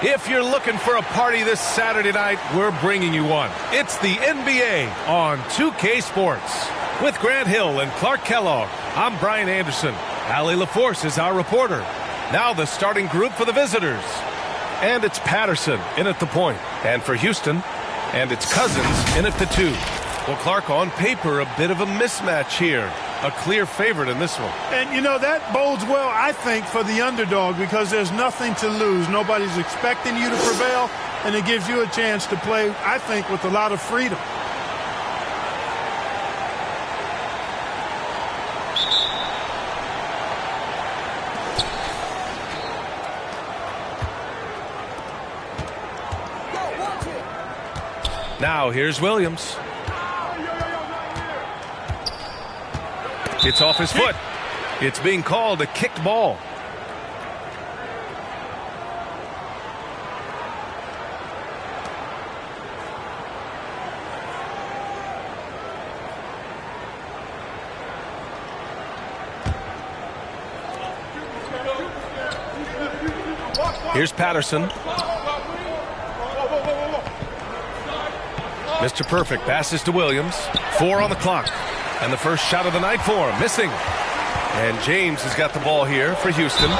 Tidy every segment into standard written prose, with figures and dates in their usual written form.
If you're looking for a party this Saturday night, we're bringing you one. It's the NBA on 2K Sports. With Grant Hill and Clark Kellogg, I'm Brian Anderson. Allie LaForce is our reporter. Now the starting group for the visitors. And it's Patterson in at the point. And for Houston, and it's Cousins in at the 2. Well, Clark, on paper, a bit of a mismatch here. A clear favorite in this one. And, you know, that bodes well, I think, for the underdog because there's nothing to lose. Nobody's expecting you to prevail, and it gives you a chance to play, I think, with a lot of freedom. Now, here's Williams. It's off his foot. It's being called a kicked ball. Here's Patterson. Mr. Perfect passes to Williams. 4 on the clock. And the first shot of the night for him, missing. And James has got the ball here for Houston.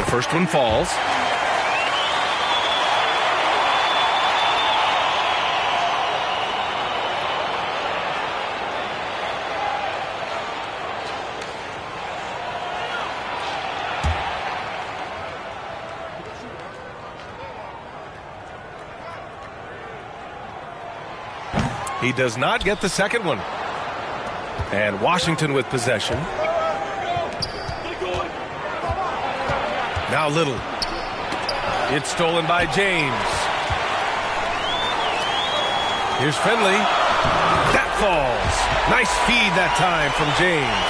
First one falls. He does not get the second one. And Washington with possession. Now Little. It's stolen by James. Here's Finley. That falls. Nice feed that time from James.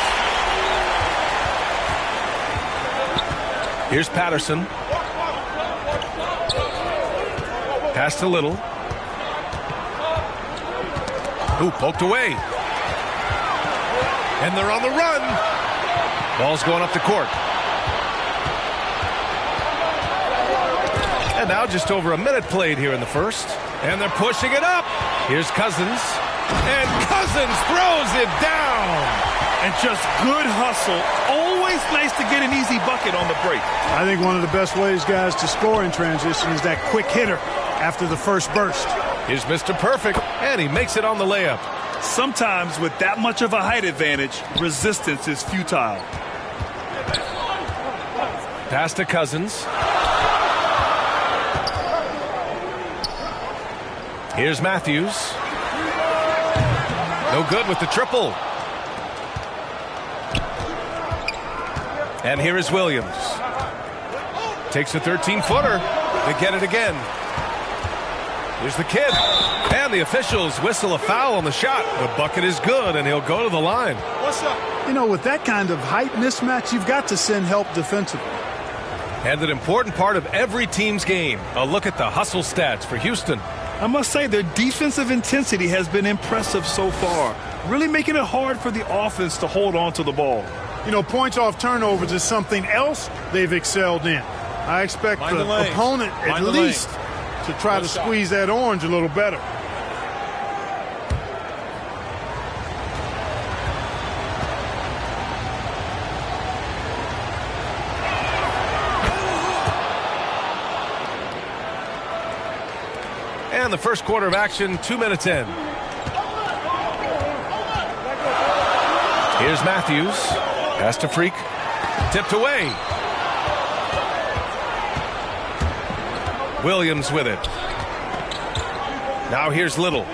Here's Patterson. Pass to Little. Ooh, poked away. And they're on the run. Ball's going up the court. And now just over a minute played here in the first. And they're pushing it up. Here's Cousins. And Cousins throws it down. And just good hustle. Always nice to get an easy bucket on the break. I think one of the best ways, guys, to score in transition is that quick hitter after the first burst. Here's Mr. Perfect. And he makes it on the layup. Sometimes with that much of a height advantage, resistance is futile. Pass to Cousins. Here's Matthews. No good with the triple. And here is Williams. Takes a 13-footer. They get it again. Here's the kid. And the officials whistle a foul on the shot. The bucket is good, and he'll go to the line. What's up? You know, with that kind of height mismatch, you've got to send help defensively. And an important part of every team's game. A look at the hustle stats for Houston. I must say their defensive intensity has been impressive so far, really making it hard for the offense to hold on to the ball. You know, points off turnovers is something else they've excelled in. I expect the opponent at least to try to squeeze that orange a little better. And the first quarter of action, 2 minutes in. Here's Matthews. Pass to Freak. Tipped away. Williams with it. Now here's Little.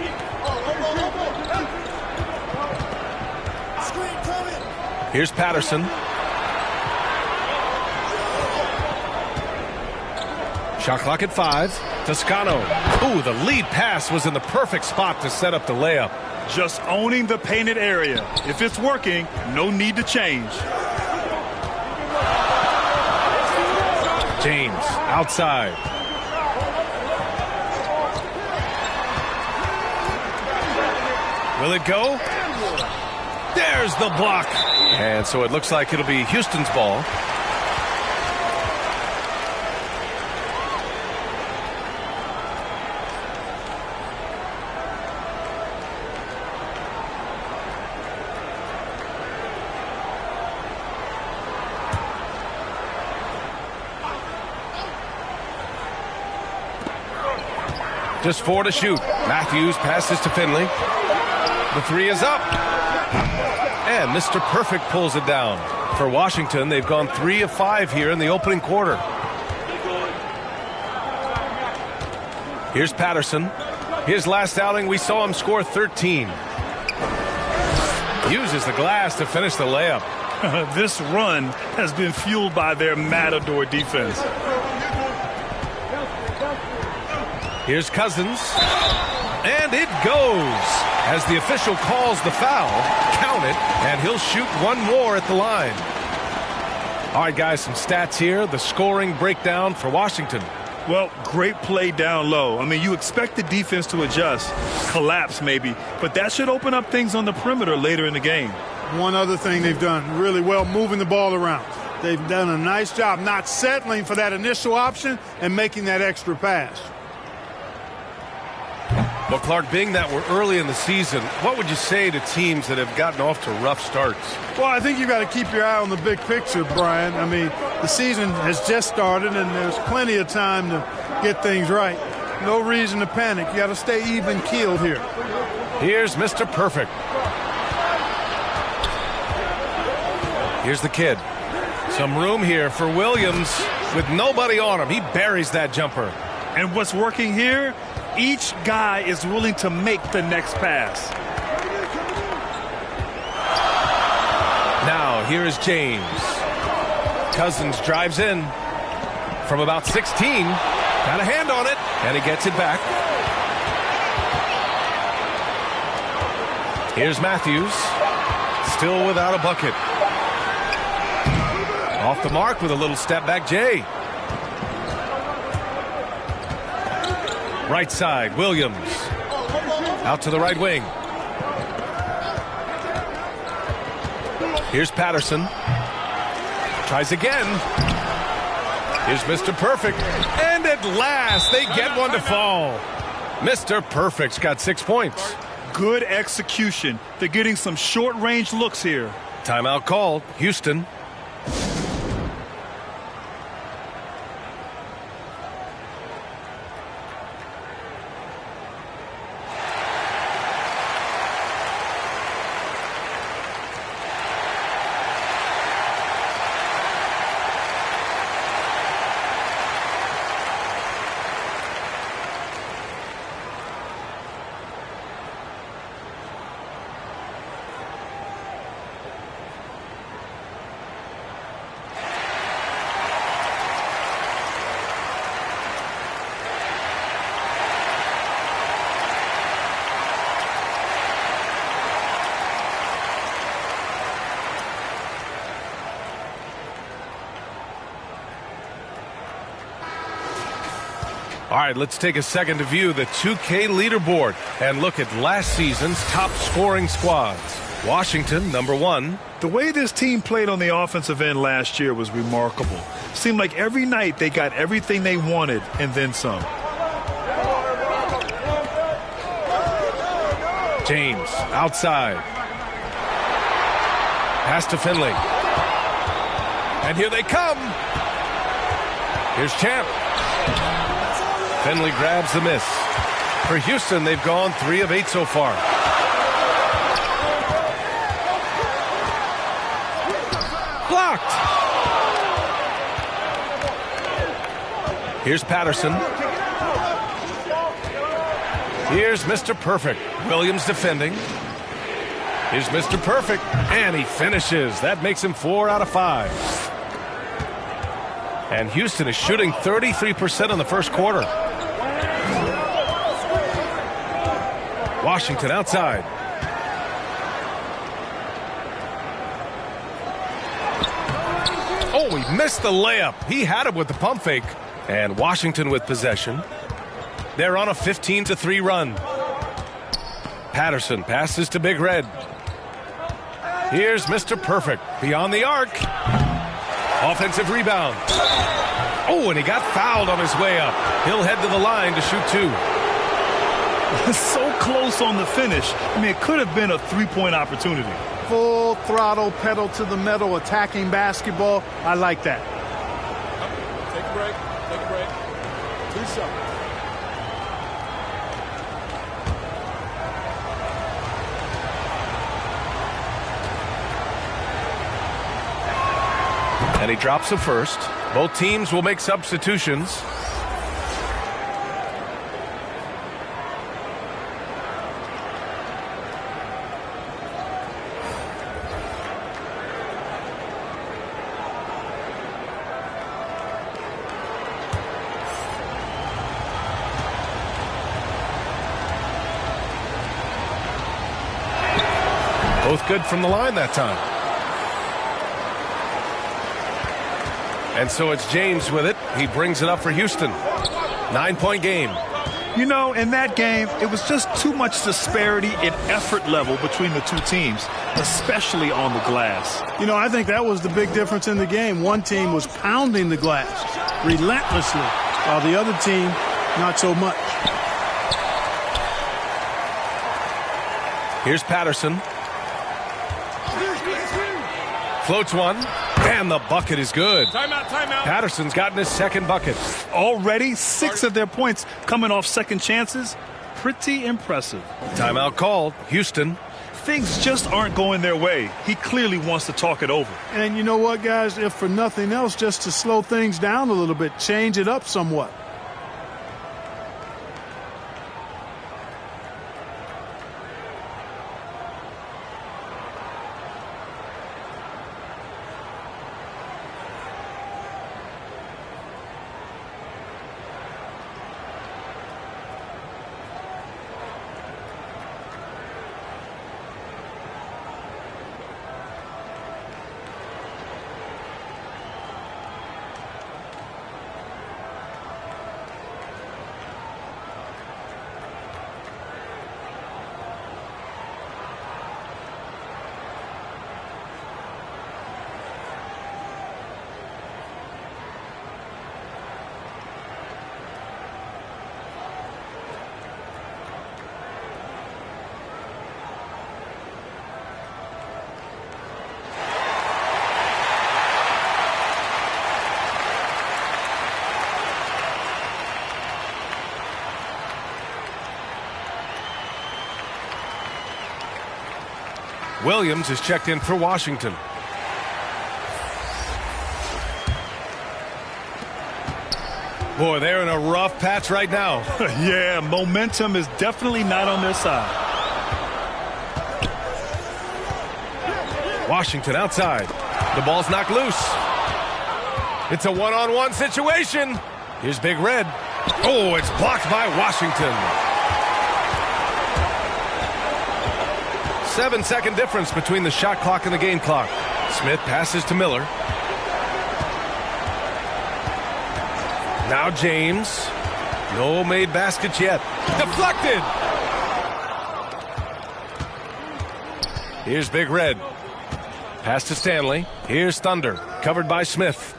Here's Patterson. Shot clock at 5. Toscano. Ooh, the lead pass was in the perfect spot to set up the layup. Just owning the painted area. If it's working, no need to change. James outside. Will it go? There's the block. And so it looks like it'll be Houston's ball. Just 4 to shoot. Matthews passes to Finley. The 3 is up. And Mr. Perfect pulls it down. For Washington, they've gone 3 of 5 here in the opening quarter. Here's Patterson. His last outing, we saw him score 13. Uses the glass to finish the layup. This run has been fueled by their Matador defense. Here's Cousins. And it goes. As the official calls the foul, count it, and he'll shoot one more at the line. All right, guys, some stats here. The scoring breakdown for Washington. Well, great play down low. I mean, you expect the defense to adjust, collapse maybe, but that should open up things on the perimeter later in the game. One other thing they've done really well, moving the ball around. They've done a nice job not settling for that initial option and making that extra pass. Well, Clark, being that we're early in the season, what would you say to teams that have gotten off to rough starts? Well, I think you've got to keep your eye on the big picture, Brian. I mean, the season has just started, and there's plenty of time to get things right. No reason to panic. You got to stay even-keeled here. Here's Mr. Perfect. Here's the kid. Some room here for Williams with nobody on him. He buries that jumper. And what's working here? Each guy is willing to make the next pass. Now, here is James. Cousins drives in from about 16. Got a hand on it, and he gets it back. Here's Matthews. Still without a bucket. Off the mark with a little step back, Jay. Right side, Williams. Out to the right wing. Here's Patterson. Tries again. Here's Mr. Perfect. And at last, they get one to fall. Mr. Perfect's got 6 points. Good execution. They're getting some short-range looks here. Timeout called. Houston. All right, let's take a second to view the 2K leaderboard and look at last season's top scoring squads. Washington, number 1. The way this team played on the offensive end last year was remarkable. Seemed like every night they got everything they wanted and then some. James, outside. Pass to Finley. And here they come. Here's Champ. Finley grabs the miss. For Houston, they've gone 3 of 8 so far. Blocked. Here's Patterson. Here's Mr. Perfect. Williams defending. Here's Mr. Perfect, and he finishes. That makes him 4 out of 5. And Houston is shooting 33% in the first quarter. Washington outside. Oh, he missed the layup. He had it with the pump fake. And Washington with possession. They're on a 15-3 run. Patterson passes to Big Red. Here's Mr. Perfect beyond the arc. Offensive rebound. Oh, and he got fouled on his way up. He'll head to the line to shoot 2. So close on the finish. I mean, it could have been a three-point opportunity. Full throttle, pedal to the metal, attacking basketball. I like that. Take a break. Take a break. 2 seconds. And he drops the first. Both teams will make substitutions. Both good from the line that time. And so it's James with it. He brings it up for Houston. 9-point game. You know, in that game, it was just too much disparity in effort level between the two teams, especially on the glass. You know, I think that was the big difference in the game. One team was pounding the glass relentlessly, while the other team, not so much. Here's Patterson. Floats one, and the bucket is good. Timeout, timeout. Patterson's gotten his second bucket. Already 6 of their points coming off second chances. Pretty impressive. Timeout called. Houston. Things just aren't going their way. He clearly wants to talk it over. And you know what, guys? If for nothing else, just to slow things down a little bit, change it up somewhat. Williams is checked in for Washington. Boy, they're in a rough patch right now. Yeah, momentum is definitely not on their side. Washington outside. The ball's knocked loose. It's a one-on-one situation. Here's Big Red. Oh, it's blocked by Washington. 7-second difference between the shot clock and the game clock. Smith passes to Miller. Now James. No made baskets yet. Deflected. Here's Big Red. Pass to Stanley. Here's Thunder. Covered by Smith.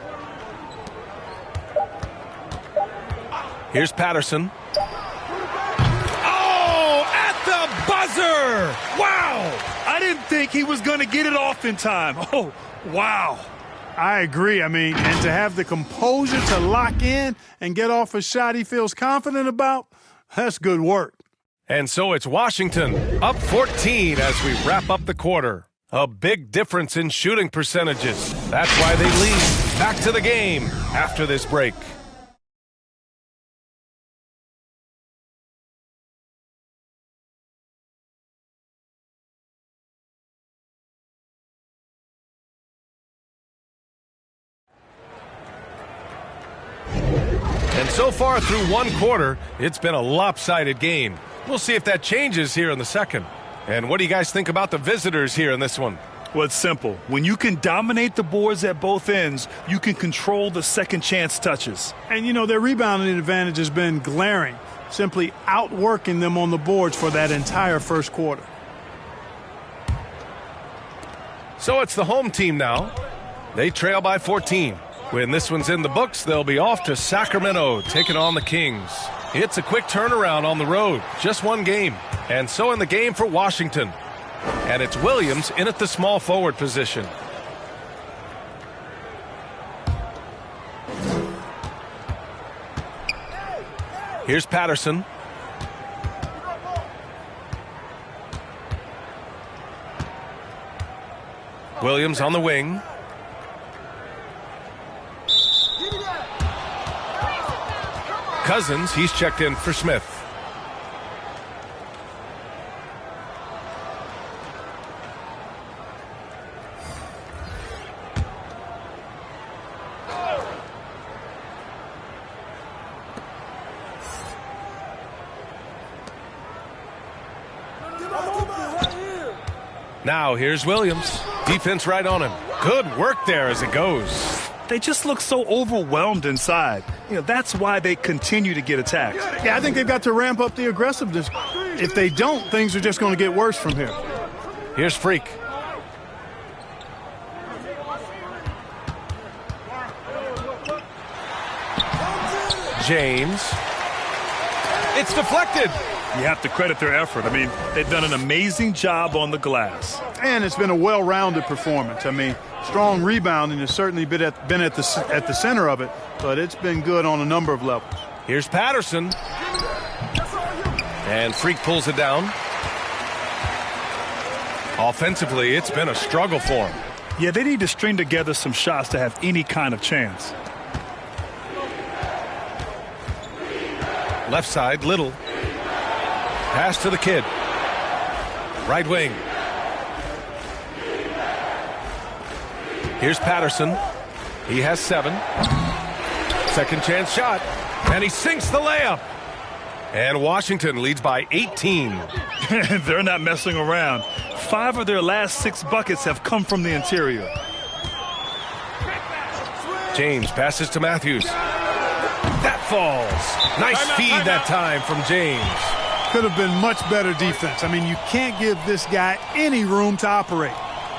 Here's Patterson. Oh, at the buzzer! Wow! I didn't think he was going to get it off in time. Oh, wow. I agree. I mean, and to have the composure to lock in and get off a shot he feels confident about, that's good work. And so it's Washington up 14 as we wrap up the quarter. A big difference in shooting percentages. That's why they lead. Back to the game after this break. So far through one quarter, it's been a lopsided game. We'll see if that changes here in the second. And what do you guys think about the visitors here in this one? Well, it's simple. When you can dominate the boards at both ends, you can control the second chance touches. And, you know, their rebounding advantage has been glaring, simply outworking them on the boards for that entire first quarter. So it's the home team now. They trail by 14. When this one's in the books, they'll be off to Sacramento, taking on the Kings. It's a quick turnaround on the road, just one game. And so in the game for Washington. And it's Williams in at the small forward position. Here's Patterson. Williams on the wing. Cousins, he's checked in for Smith. Now here's Williams. Defense right on him. Good work there as it goes. They just look so overwhelmed inside. You know, that's why they continue to get attacked. Yeah, I think they've got to ramp up the aggressiveness. If they don't, things are just going to get worse from here. Here's Freak. James. It's deflected. You have to credit their effort. I mean, they've done an amazing job on the glass. And it's been a well-rounded performance. I mean, strong rebounding has certainly been at the center of it, but it's been good on a number of levels. Here's Patterson. And Freak pulls it down. Offensively, it's been a struggle for him. Yeah, they need to string together some shots to have any kind of chance. Left side, Little. Pass to the kid. Right wing. Here's Patterson. He has 7. Second chance shot. And he sinks the layup. And Washington leads by 18. They're not messing around. 5 of their last 6 buckets have come from the interior. James passes to Matthews. That falls. Nice feed that time from James. Could have been much better defense. I mean, you can't give this guy any room to operate.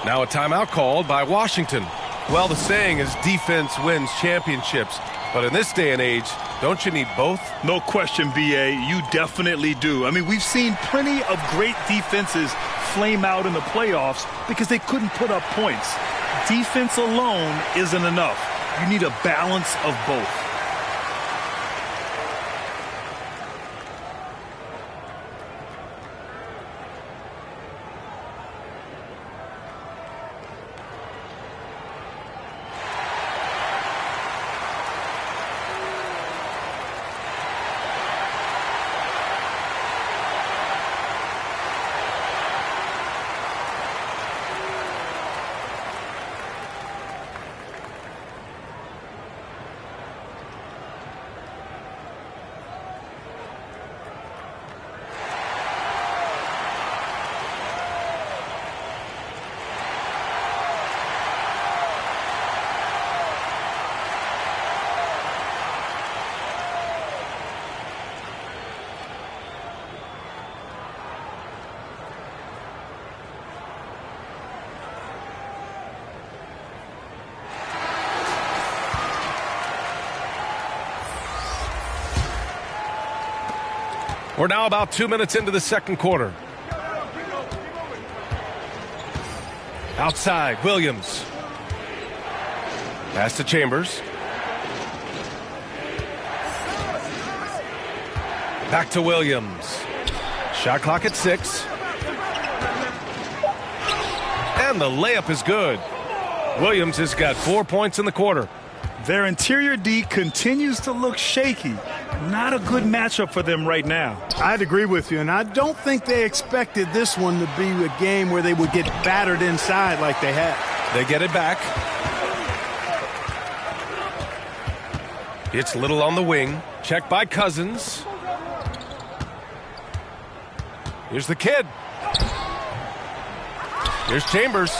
Now a timeout called by Washington. Well, the saying is defense wins championships. But in this day and age, don't you need both? No question, B.A. You definitely do. I mean, we've seen plenty of great defenses flame out in the playoffs because they couldn't put up points. Defense alone isn't enough. You need a balance of both. We're now about 2 minutes into the second quarter. Outside, Williams. Pass to Chambers. Back to Williams. Shot clock at 6. And the layup is good. Williams has got 4 points in the quarter. Their interior D continues to look shaky. Not a good matchup for them right now. I'd agree with you, and I don't think they expected this one to be a game where they would get battered inside like they had. They get it back. It's Little on the wing. Check by Cousins. Here's the kid. Here's Chambers.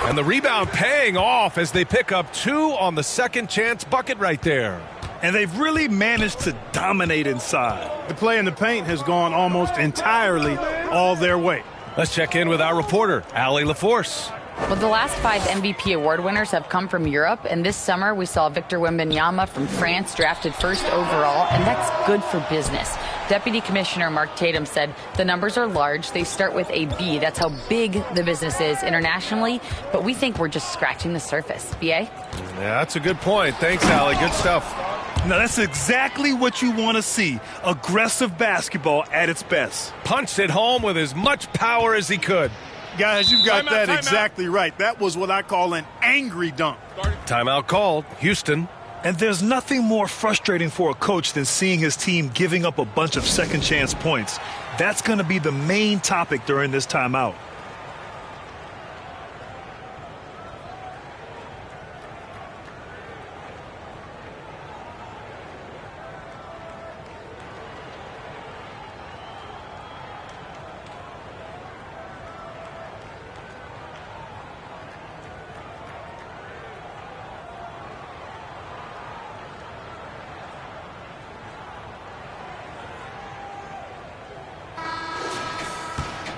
And the rebound paying off as they pick up 2 on the second chance bucket right there. And they've really managed to dominate inside. The play in the paint has gone almost entirely all their way. Let's check in with our reporter, Allie LaForce. Well, the last 5 MVP award winners have come from Europe, and this summer we saw Victor Wembanyama from France drafted first overall, and that's good for business. Deputy Commissioner Mark Tatum said the numbers are large. They start with a B. That's how big the business is internationally, but we think we're just scratching the surface. B.A.? Yeah, that's a good point. Thanks, Allie. Good stuff. Now, that's exactly what you want to see. Aggressive basketball at its best. Punched it home with as much power as he could. Guys, you've got that Timeout. exactly right. That was what I call an angry dunk. Timeout called. Houston. And there's nothing more frustrating for a coach than seeing his team giving up a bunch of second chance points. That's going to be the main topic during this timeout.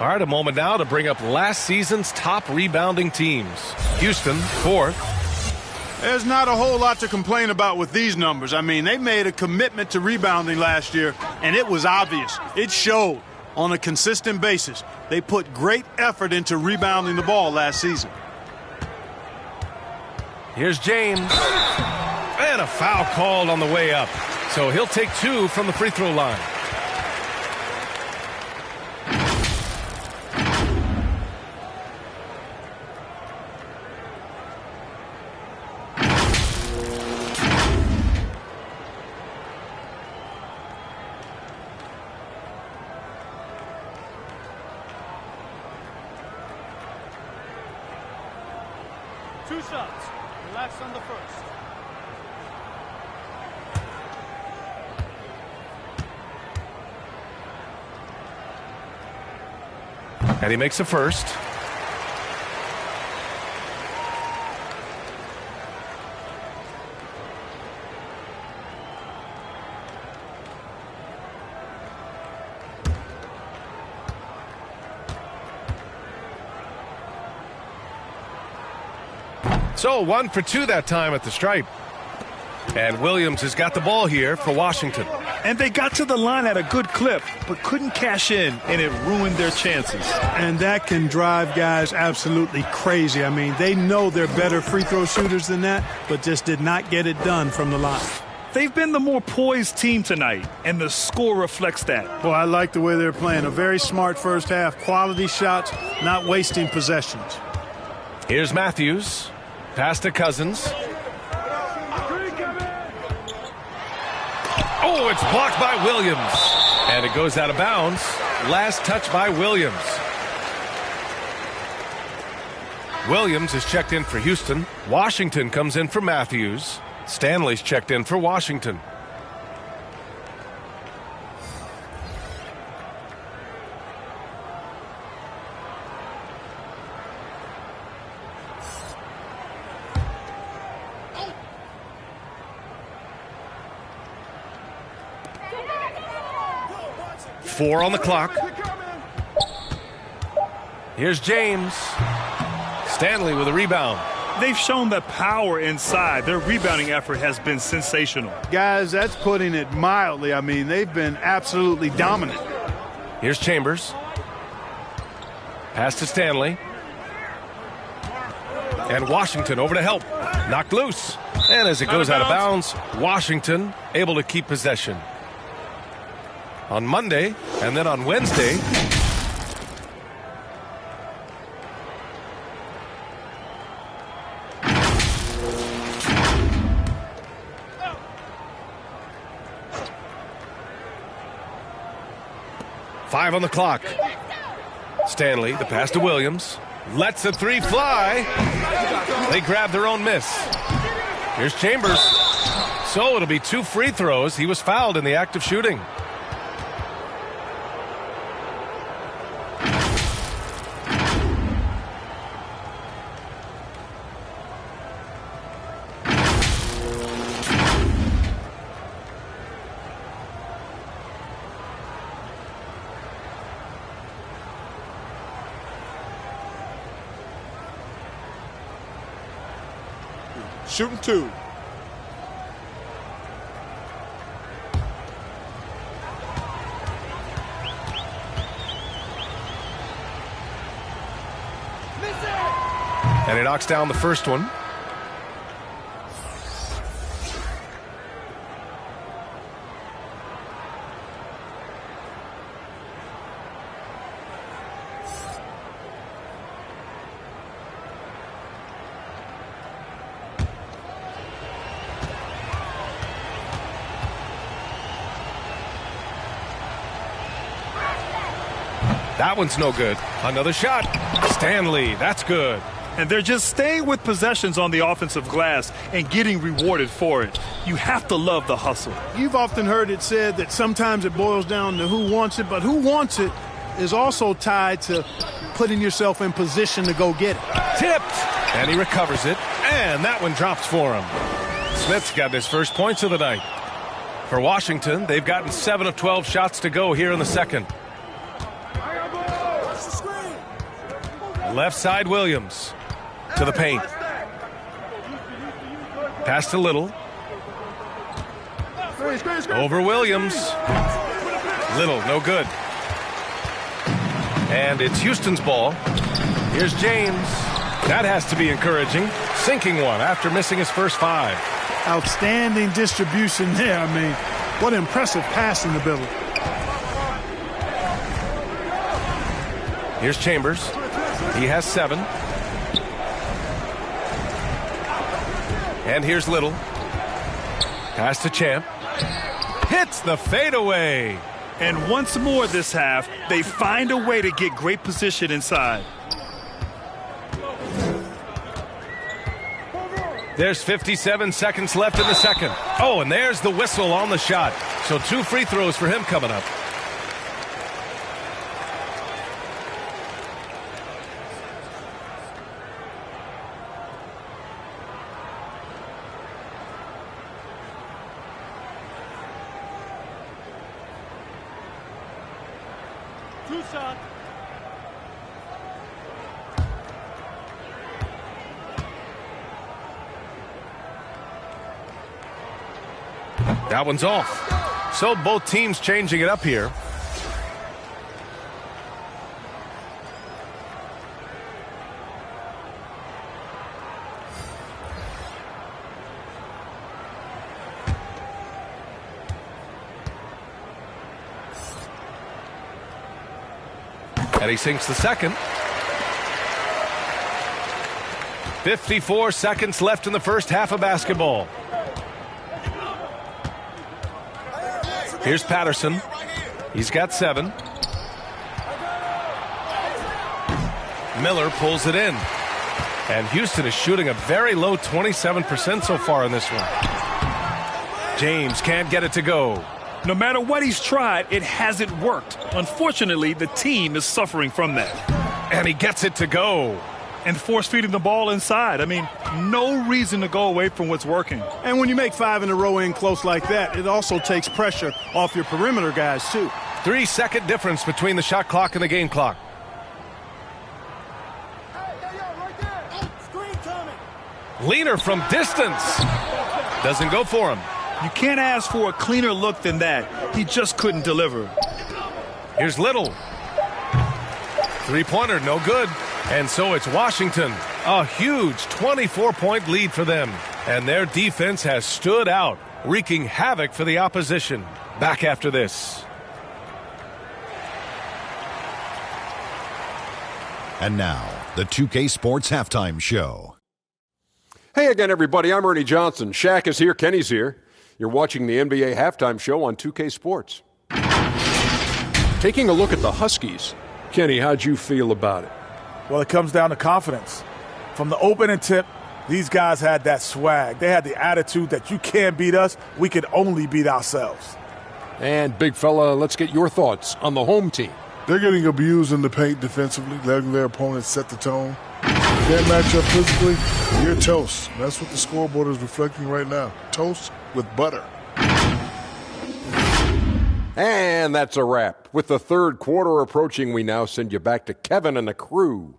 All right, a moment now to bring up last season's top rebounding teams. Houston, 4th. There's not a whole lot to complain about with these numbers. I mean, they made a commitment to rebounding last year, and it was obvious. It showed on a consistent basis. They put great effort into rebounding the ball last season. Here's James. And a foul called on the way up. So he'll take 2 from the free throw line. Two shots. Relax on the first. And he makes a first. So 1 for 2 that time at the stripe. And Williams has got the ball here for Washington. And they got to the line at a good clip, but couldn't cash in, and it ruined their chances. And that can drive guys absolutely crazy. I mean, they know they're better free throw shooters than that, but just did not get it done from the line. They've been the more poised team tonight, and the score reflects that. Well, I like the way they're playing. A very smart first half. Quality shots, not wasting possessions. Here's Matthews. Pass to Cousins. Oh, it's blocked by Williams. And it goes out of bounds. Last touch by Williams. Williams is checked in for Houston. Washington comes in for Matthews. Stanley's checked in for Washington. Four on the clock. Here's James. Stanley with a rebound. They've shown the power inside. Their rebounding effort has been sensational. Guys, that's putting it mildly. I mean, they've been absolutely dominant. Here's Chambers. Pass to Stanley. And Washington over to help. Knocked loose. And as it goes out of bounds, Washington able to keep possession. On Monday, and then on Wednesday, five on the clock. Stanley, the pass to Williams. Lets the three fly. They grab their own miss. Here's Chambers. So it'll be 2 free throws. He was fouled in the act of shooting. Shooting 2. And he knocks down the first one. That one's no good. Another shot. Stanley, that's good. And they're just staying with possessions on the offensive glass and getting rewarded for it. You have to love the hustle. You've often heard it said that sometimes it boils down to who wants it, but who wants it is also tied to putting yourself in position to go get it. Tipped, and he recovers it, and that one drops for him. Smith's got his first points of the night. For Washington, they've gotten 7 of 12 shots to go here in the second. Left side, Williams to the paint. Pass to Little. Over Williams. Little, no good. And it's Houston's ball. Here's James. That has to be encouraging. Sinking one after missing his first 5. Outstanding distribution there. I mean, what impressive passing ability. Here's Chambers. He has 7. And here's Little. Pass to Champ. Hits the fadeaway. And once more this half, they find a way to get great position inside. There's 57 seconds left in the second. Oh, and there's the whistle on the shot. So 2 free throws for him coming up. That one's off. So both teams changing it up here. And he sinks the second. 54 seconds left in the first half of basketball. Here's Patterson. He's got 7. Miller pulls it in. And Houston is shooting a very low 27% so far in this one. James can't get it to go. No matter what he's tried, it hasn't worked. Unfortunately, the team is suffering from that. And he gets it to go. And force-feeding the ball inside. I mean, no reason to go away from what's working. And when you make 5 in a row in close like that, it also takes pressure off your perimeter guys, too. 3-second difference between the shot clock and the game clock. Leaner from distance. Doesn't go for him. You can't ask for a cleaner look than that. He just couldn't deliver. Here's Little. 3-pointer, no good. And so it's Washington. A huge 24-point lead for them. And their defense has stood out, wreaking havoc for the opposition. Back after this. And now, the 2K Sports Halftime Show. Hey again, everybody. I'm Ernie Johnson. Shaq is here. Kenny's here. You're watching the NBA Halftime Show on 2K Sports. Taking a look at the Huskies. Kenny, how'd you feel about it? Well, it comes down to confidence. From the opening tip, These guys had that swag. They had the attitude that you can't beat us, we can only beat ourselves. And, big fella, let's get your thoughts on the home team. They're getting abused in the paint defensively, letting their opponents set the tone. Can't match up physically, you're toast. That's what the scoreboard is reflecting right now. Toast with butter. And that's a wrap. With the third quarter approaching, we now send you back to Kevin and the crew.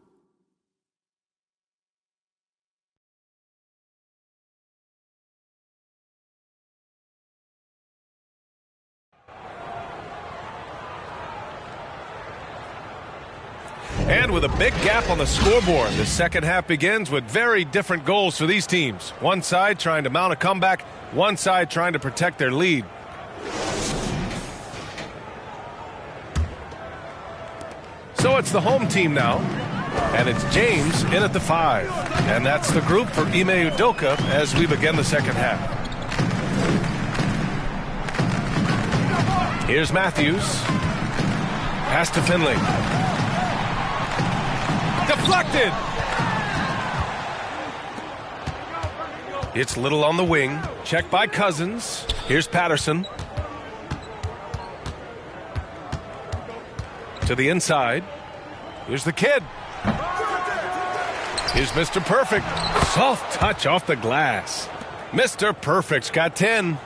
And with a big gap on the scoreboard, the second half begins with very different goals for these teams. One side trying to mount a comeback, one side trying to protect their lead. So it's the home team now, and it's James in at the 5. And that's the group for Ime Udoka as we begin the second half. Here's Matthews. Pass to Finley. Deflected! It's Little on the wing. Checked by Cousins. Here's Patterson. To the inside. Here's the kid. Here's Mr. Perfect. Soft touch off the glass. Mr. Perfect's got 10.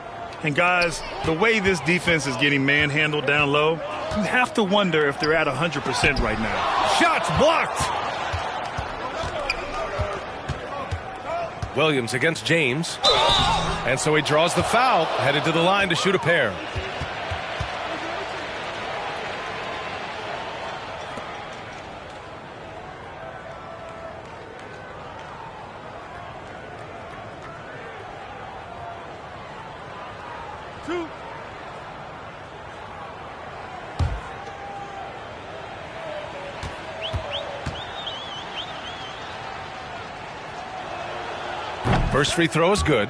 And guys, the way this defense is getting manhandled down low, you have to wonder if they're at 100% right now. Shots blocked! Williams against James. And so he draws the foul, headed to the line to shoot a pair. First free throw is good.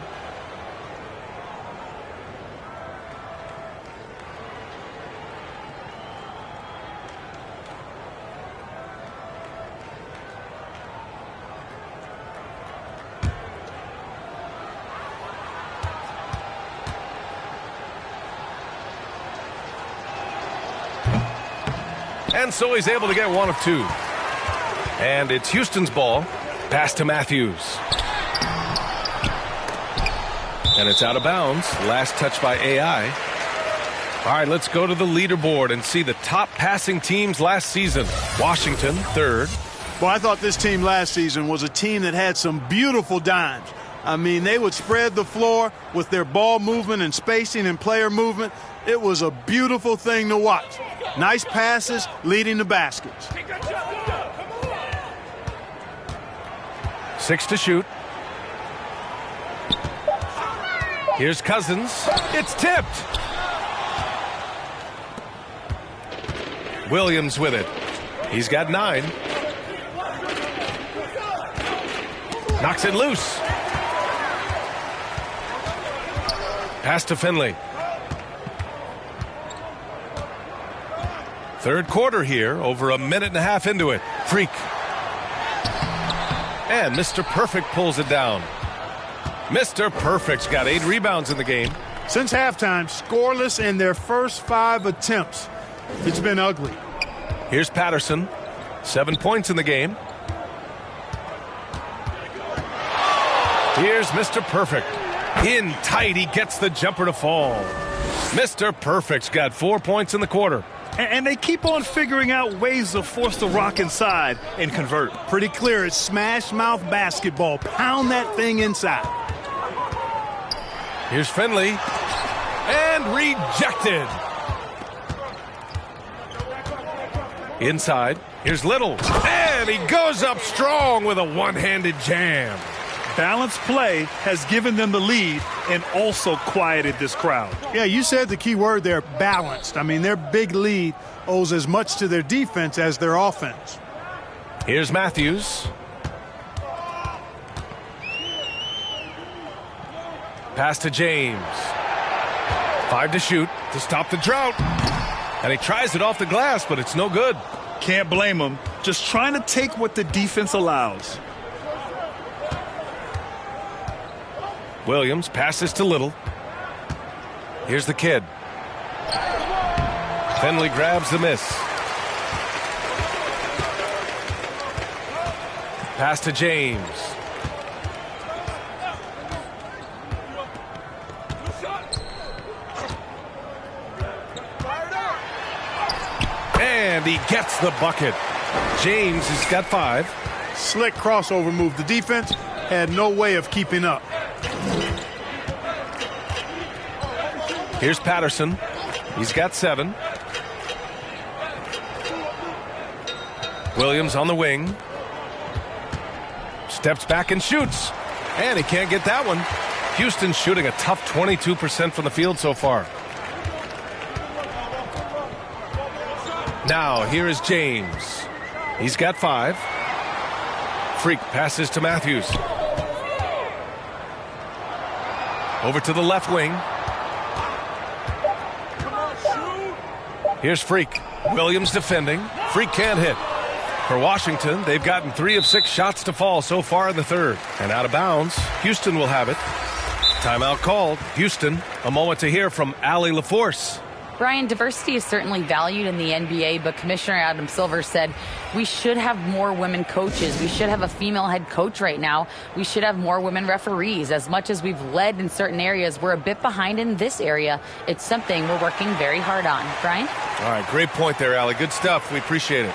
And so he's able to get one of two. And it's Houston's ball. Pass to Matthews. And it's out of bounds. Last touch by AI. All right, let's go to the leaderboard and see the top passing teams last season. Washington, third. Well, I thought this team last season was a team that had some beautiful dimes. I mean, they would spread the floor with their ball movement and spacing and player movement. It was a beautiful thing to watch. Nice passes leading to baskets. 6 to shoot. Here's Cousins. It's tipped. Williams with it. He's got 9. Knocks it loose. Pass to Finley. Third quarter here, over a minute and a half into it. Freak. And Mr. Perfect pulls it down. Mr. Perfect's got 8 rebounds in the game. Since halftime, scoreless in their first 5 attempts. It's been ugly. Here's Patterson. 7 points in the game. Here's Mr. Perfect. In tight, he gets the jumper to fall. Mr. Perfect's got 4 points in the quarter. And they keep on figuring out ways to force the rock inside and convert. Pretty clear, it's smash mouth basketball. Pound that thing inside. Here's Finley. And rejected. Inside. Here's Little. And he goes up strong with a one-handed jam. Balanced play has given them the lead and also quieted this crowd. Yeah, you said the key word there, balanced. I mean, their big lead owes as much to their defense as their offense. Here's Matthews. Pass to James. 5 to shoot to stop the drought. And he tries it off the glass, but it's no good. Can't blame him. Just trying to take what the defense allows. Williams passes to Little. Here's the kid. Finley grabs the miss. Pass to James. And he gets the bucket. James has got 5. Slick crossover move. The defense had no way of keeping up. Here's Patterson. He's got 7. Williams on the wing. Steps back and shoots. And he can't get that one. Houston's shooting a tough 22% from the field so far. Now, here is James. He's got 5. Freak passes to Matthews. Over to the left wing. Here's Freak. Williams defending. Freak can't hit. For Washington, they've gotten 3 of 6 shots to fall so far in the third. And out of bounds, Houston will have it. Timeout called. Houston, a moment to hear from Allie LaForce. Brian, diversity is certainly valued in the NBA, but Commissioner Adam Silver said we should have more women coaches. We should have a female head coach right now. We should have more women referees. As much as we've led in certain areas, we're a bit behind in this area. It's something we're working very hard on. Brian? All right, great point there, Allie. Good stuff. We appreciate it.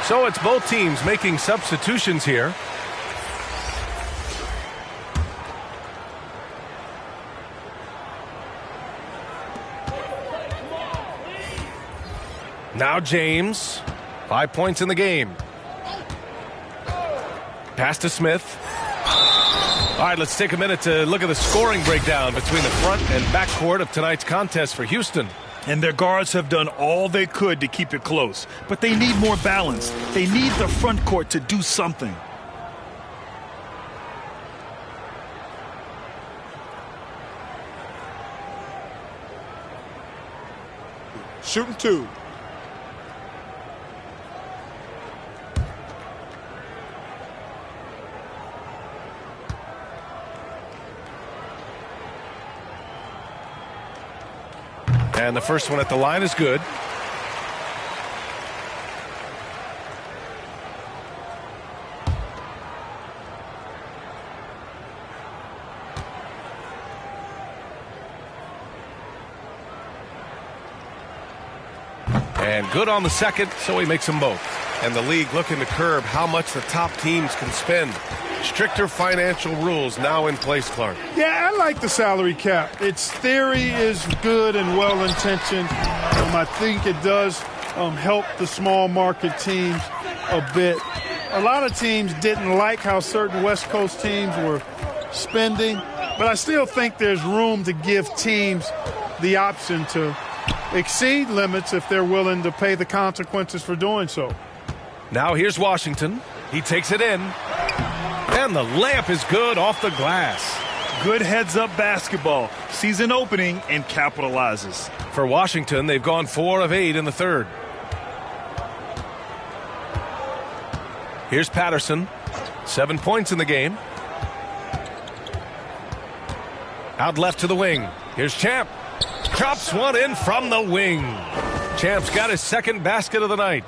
So it's both teams making substitutions here. Now James, 5 points in the game. Pass to Smith. All right, let's take a minute to look at the scoring breakdown between the front and backcourt of tonight's contest for Houston. And their guards have done all they could to keep it close. But they need more balance. They need the front court to do something. Shooting 2. And the first one at the line is good. And good on the second, so he makes them both. And the league looking to curb how much the top teams can spend. Stricter financial rules now in place, Clark. Yeah, I like the salary cap. Its theory is good and well-intentioned. I think it does help the small market teams a bit. A lot of teams didn't like how certain West Coast teams were spending, but I still think there's room to give teams the option to exceed limits if they're willing to pay the consequences for doing so. Now here's Washington. He takes it in. And the layup is good off the glass. Good heads-up basketball. Sees an opening and capitalizes. For Washington, they've gone 4 of 8 in the third. Here's Patterson. 7 points in the game. Out left to the wing. Here's Champ. Drops one in from the wing. Champ's got his second basket of the night.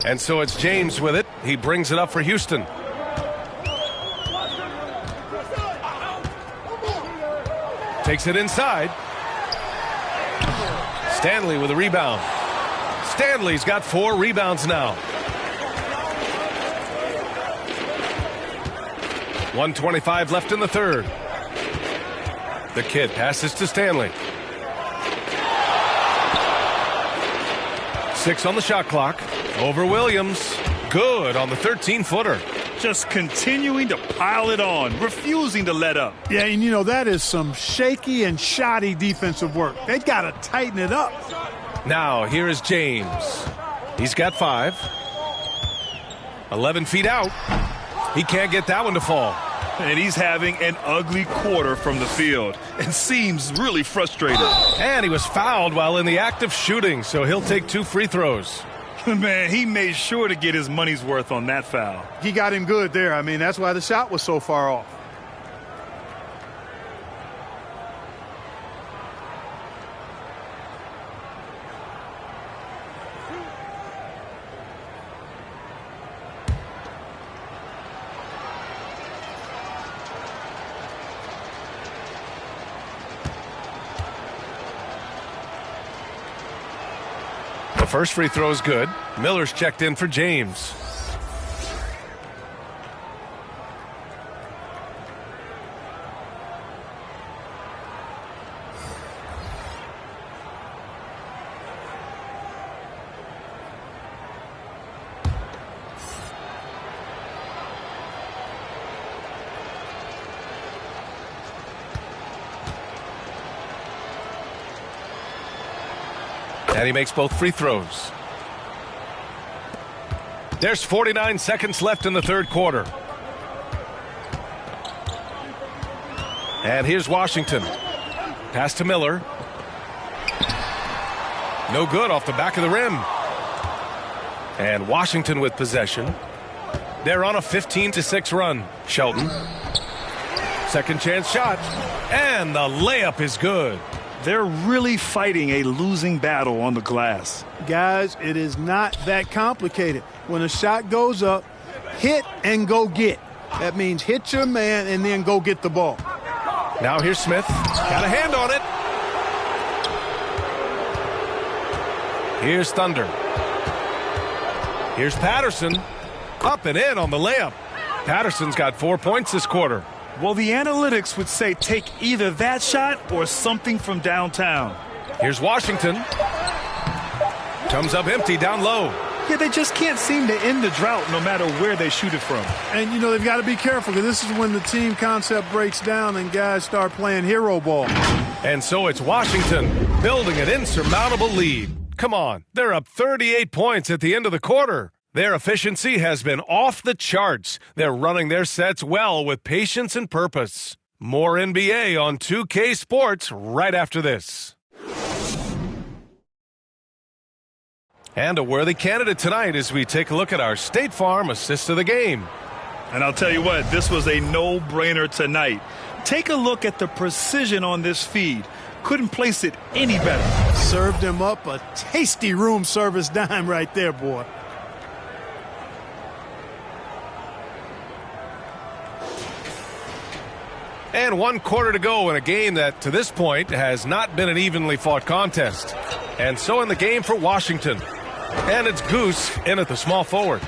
And so it's James with it. He brings it up for Houston. Takes it inside. Stanley with a rebound. Stanley's got 4 rebounds now. 1:25 left in the third. The kid passes to Stanley. 6 on the shot clock. Over Williams. Good on the 13-footer. Just continuing to pile it on, refusing to let up. Yeah, and you know, that is some shaky and shoddy defensive work. They've got to tighten it up. Now, here is James. He's got 5. 11 feet out. He can't get that one to fall. And he's having an ugly quarter from the field and seems really frustrated. And he was fouled while in the act of shooting, so he'll take 2 free throws. Man, he made sure to get his money's worth on that foul. He got him good there. I mean, that's why the shot was so far off. The first free throw is good. Miller's checked in for James. And he makes both free throws. There's 49 seconds left in the third quarter. And here's Washington. Pass to Miller. No good off the back of the rim. And Washington with possession. They're on a 15-6 run. Shelton. Second chance shot. And the layup is good. They're really fighting a losing battle on the glass. Guys, it is not that complicated. When a shot goes up, hit and go get. That means hit your man and then go get the ball. Now here's Smith. Got a hand on it. Here's Thunder. Here's Patterson. Up and in on the layup. Patterson's got 4 points this quarter. Well, the analytics would say take either that shot or something from downtown. Here's Washington. Comes up empty down low. Yeah, they just can't seem to end the drought no matter where they shoot it from. And, you know, they've got to be careful because this is when the team concept breaks down and guys start playing hero ball. And so it's Washington building an insurmountable lead. Come on, they're up 38 points at the end of the quarter. Their efficiency has been off the charts. They're running their sets well with patience and purpose. More NBA on 2K Sports right after this. And a worthy candidate tonight as we take a look at our State Farm assist of the game. And I'll tell you what, this was a no-brainer tonight. Take a look at the precision on this feed. Couldn't place it any better. Served him up a tasty room service dime right there, boy. And 1 quarter to go in a game that, to this point, has not been an evenly fought contest. And so in the game for Washington. And it's Goose in at the small forward.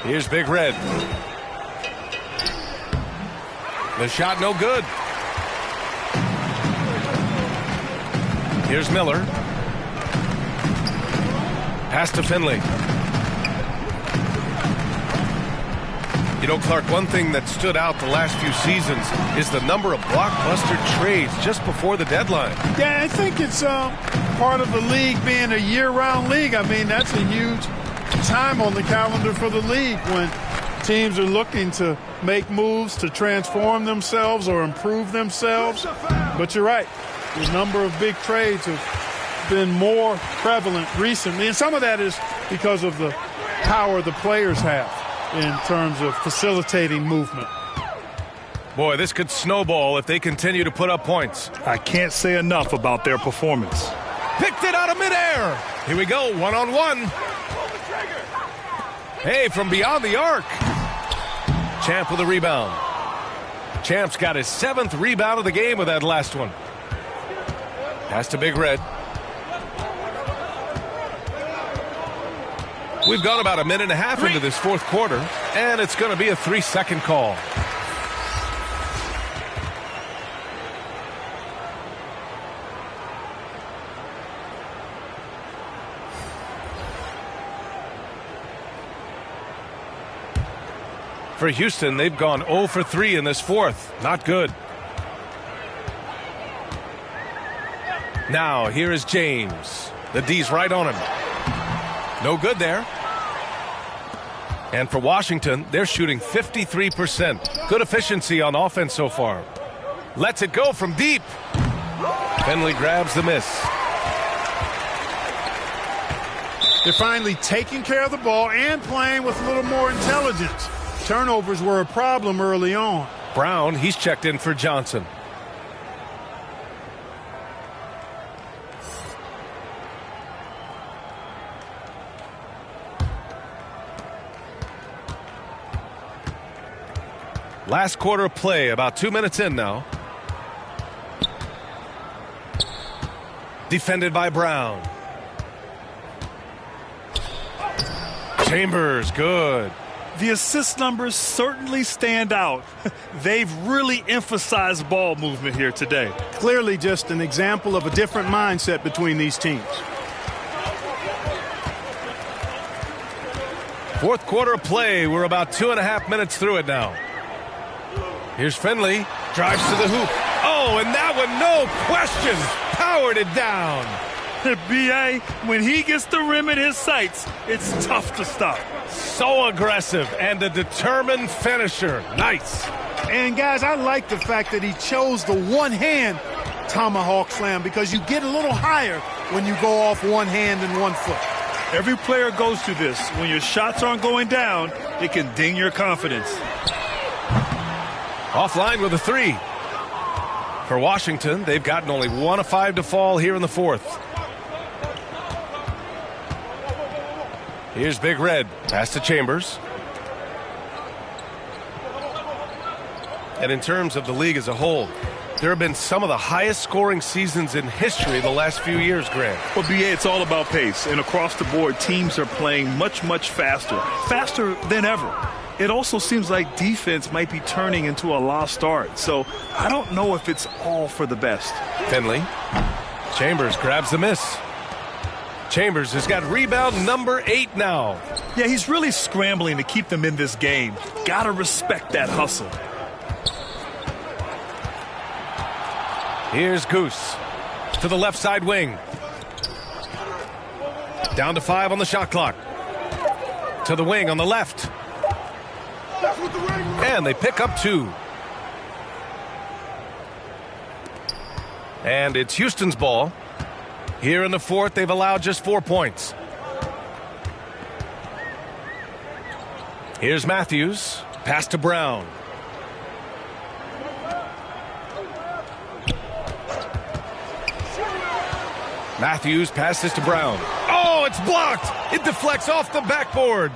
Here's Big Red. The shot no good. Here's Miller. Pass to Finley. You know, Clark, one thing that stood out the last few seasons is the number of blockbuster trades just before the deadline. Yeah, I think it's part of the league being a year-round league. I mean, that's a huge time on the calendar for the league when teams are looking to make moves to transform themselves or improve themselves. But you're right. The number of big trades have been more prevalent recently. And some of that is because of the power the players have in terms of facilitating movement. Boy, this could snowball if they continue to put up points. I can't say enough about their performance. Picked it out of midair. Here we go, one-on-one. Hey, from beyond the arc. Champ with a rebound. Champ's got his 7th rebound of the game with that last one. Pass to Big Red. We've gone about a minute and a half into this fourth quarter, and it's going to be a 3-second call. For Houston, they've gone 0 for 3 in this fourth. Not good. Now, here is James. The D's right on him. No good there. And for Washington, they're shooting 53%. Good efficiency on offense so far. Lets it go from deep. Finley grabs the miss. They're finally taking care of the ball and playing with a little more intelligence. Turnovers were a problem early on. Brown, he's checked in for Johnson. Last quarter of play, about 2 minutes in now. Defended by Brown. Chambers, good. The assist numbers certainly stand out. They've really emphasized ball movement here today. Clearly just an example of a different mindset between these teams. Fourth quarter of play. We're about 2.5 minutes through it now. Here's Finley. Drives to the hoop. Oh, and that one, no question, powered it down. B.A., when he gets the rim in his sights, it's tough to stop. So aggressive and a determined finisher. Nice. And, guys, I like the fact that he chose the one-hand tomahawk slam because you get a little higher when you go off one hand and 1 foot. Every player goes through this. When your shots aren't going down, it can ding your confidence. Offline with a 3. For Washington, they've gotten only 1 of 5 to fall here in the fourth. Here's Big Red. Pass to Chambers. And in terms of the league as a whole, there have been some of the highest scoring seasons in history the last few years, Grant. Well, B.A., it's all about pace. And across the board, teams are playing much, much faster. Faster than ever. It also seems like defense might be turning into a lost art. So I don't know if it's all for the best. Finley. Chambers grabs the miss. Chambers has got rebound number 8 now. Yeah, he's really scrambling to keep them in this game. Gotta respect that hustle. Here's Goose to the left side wing. Down to 5 on the shot clock. To the wing on the left. And they pick up 2. And it's Houston's ball. Here in the fourth, they've allowed just 4 points. Here's Matthews. Pass to Brown. Matthews passes to Brown. Oh, it's blocked. It deflects off the backboard.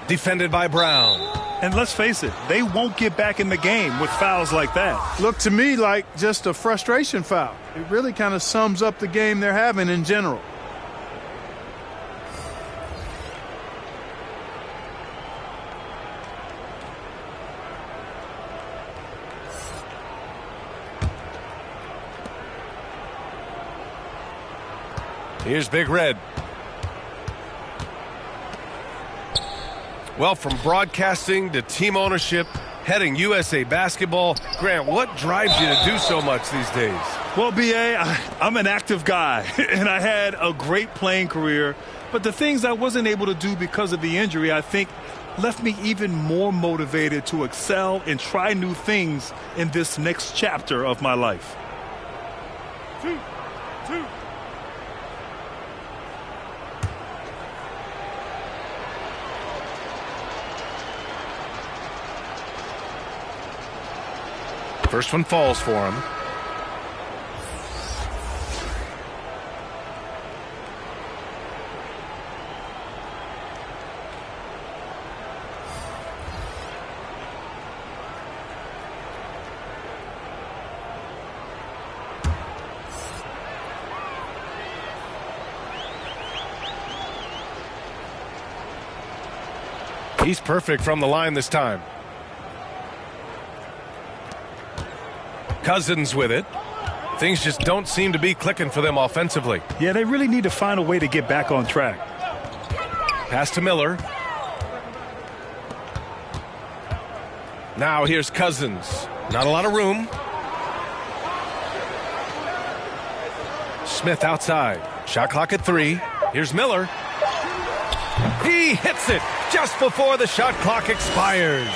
Defended by Brown. And let's face it, they won't get back in the game with fouls like that. Looked to me like just a frustration foul. It really kind of sums up the game they're having in general. Here's Big Red. Well, from broadcasting to team ownership, heading USA basketball, Grant, what drives you to do so much these days? Well, B.A., I'm an active guy, and I had a great playing career. But the things I wasn't able to do because of the injury, I think, left me even more motivated to excel and try new things in this next chapter of my life. 2. First one falls for him. He's perfect from the line this time. Cousins with it. Things just don't seem to be clicking for them offensively. Yeah, they really need to find a way to get back on track. Pass to Miller. Now here's Cousins. Not a lot of room. Smith outside. Shot clock at 3. Here's Miller. He hits it just before the shot clock expires.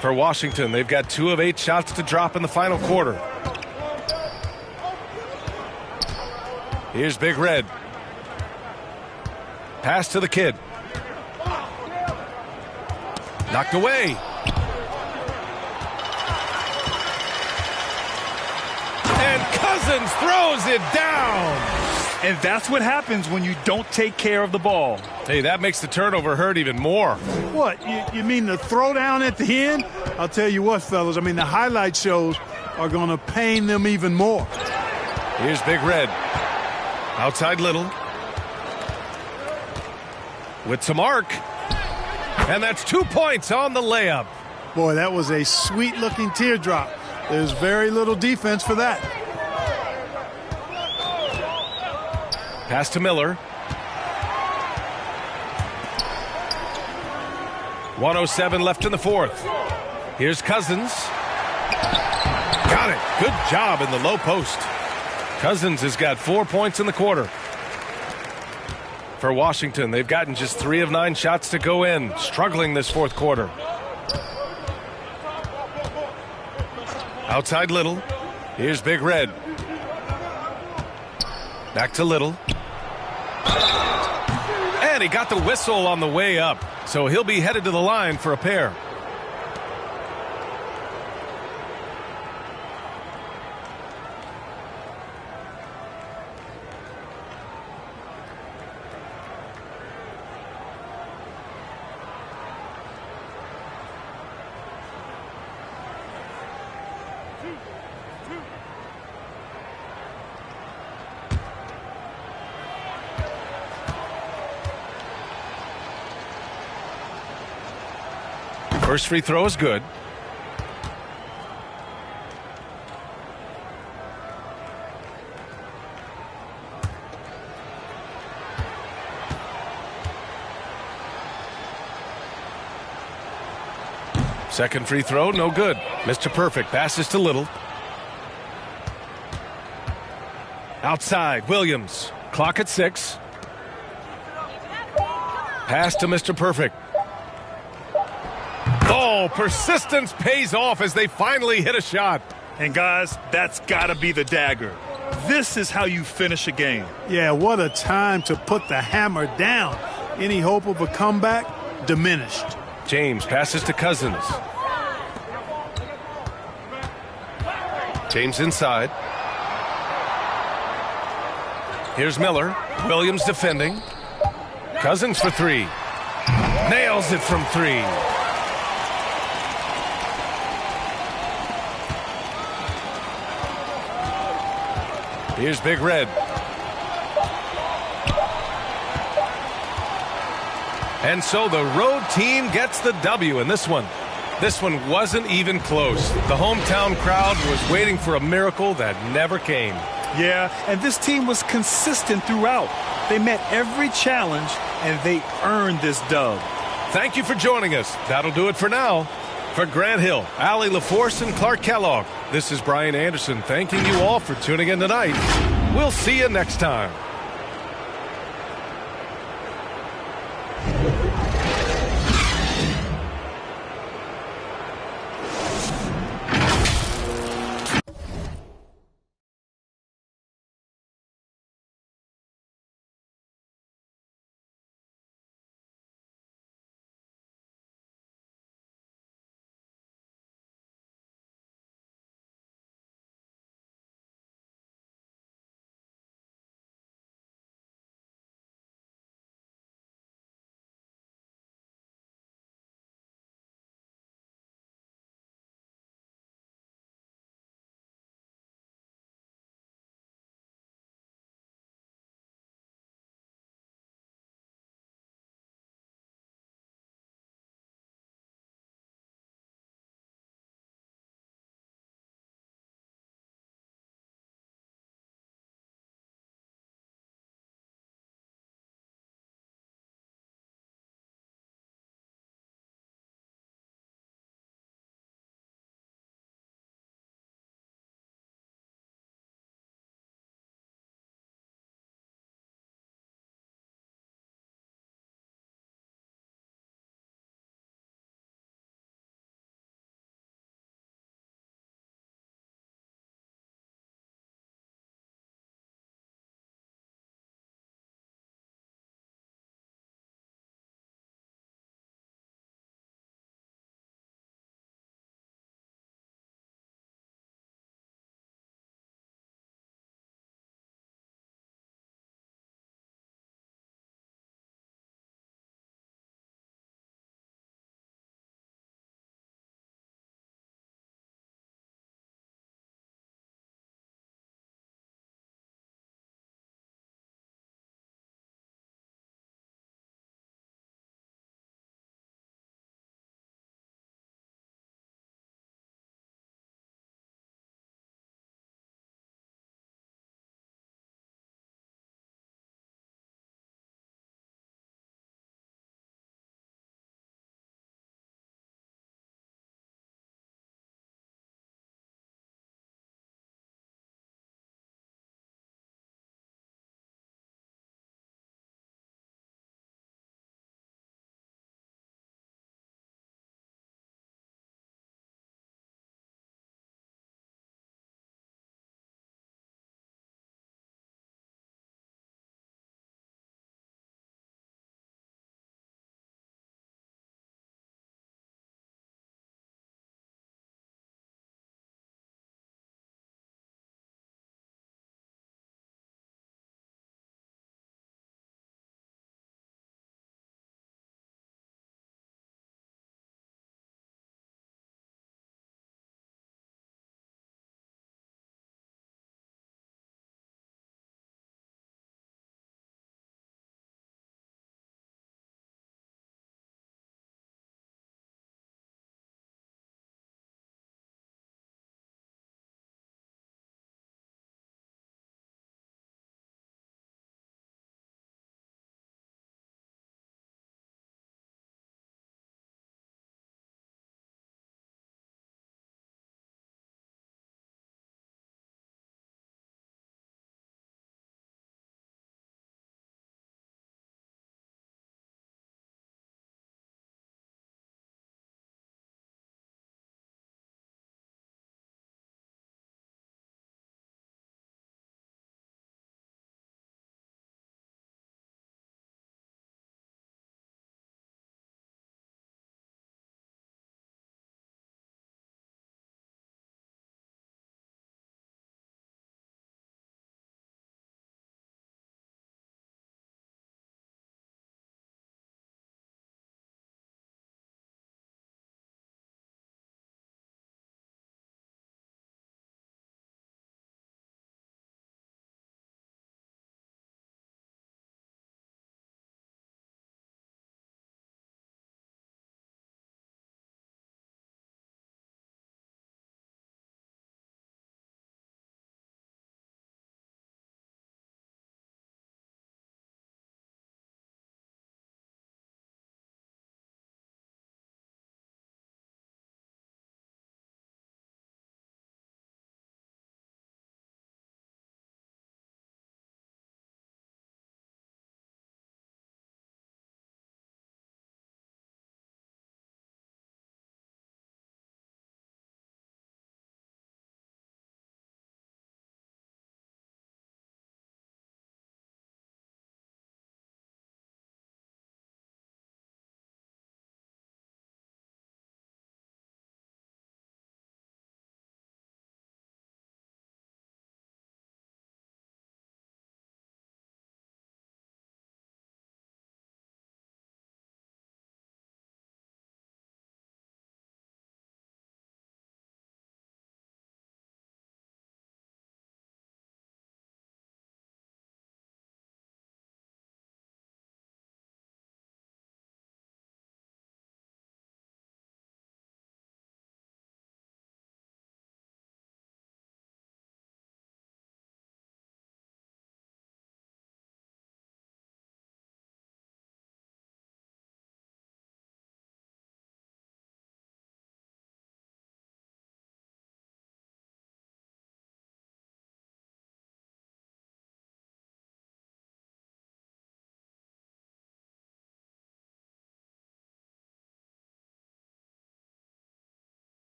For Washington, they've got 2 of 8 shots to drop in the final quarter. Here's Big Red. Pass to the kid. Knocked away. And Cousins throws it down. And that's what happens when you don't take care of the ball. Hey, that makes the turnover hurt even more. What, you mean the throwdown at the end? I'll tell you what, fellas, I mean, the highlight shows are going to pain them even more. Here's Big Red. Outside Little. With some arc. And that's 2 points on the layup. Boy, that was a sweet-looking teardrop. There's very little defense for that. Pass to Miller. 1:07 left in the fourth. Here's Cousins. Got it. Good job in the low post. Cousins has got 4 points in the quarter. For Washington, they've gotten just 3 of 9 shots to go in. Struggling this fourth quarter. Outside Little. Here's Big Red. Back to Little. And he got the whistle on the way up. So he'll be headed to the line for a pair. First free throw is good. Second free throw, no good. Mr. Perfect passes to Little. Outside, Williams. Clock at 6. Pass to Mr. Perfect. Oh, persistence pays off as they finally hit a shot. And guys, that's got to be the dagger. This is how you finish a game. Yeah, what a time to put the hammer down. Any hope of a comeback? Diminished. James passes to Cousins. James inside. Here's Miller. Williams defending. Cousins for 3. Nails it from 3. Here's Big Red. And so the road team gets the W in this one. This one wasn't even close. The hometown crowd was waiting for a miracle that never came. Yeah, and this team was consistent throughout. They met every challenge, and they earned this dub. Thank you for joining us. That'll do it for now. For Grant Hill, Allie LaForce, and Clark Kellogg, this is Brian Anderson thanking you all for tuning in tonight. We'll see you next time.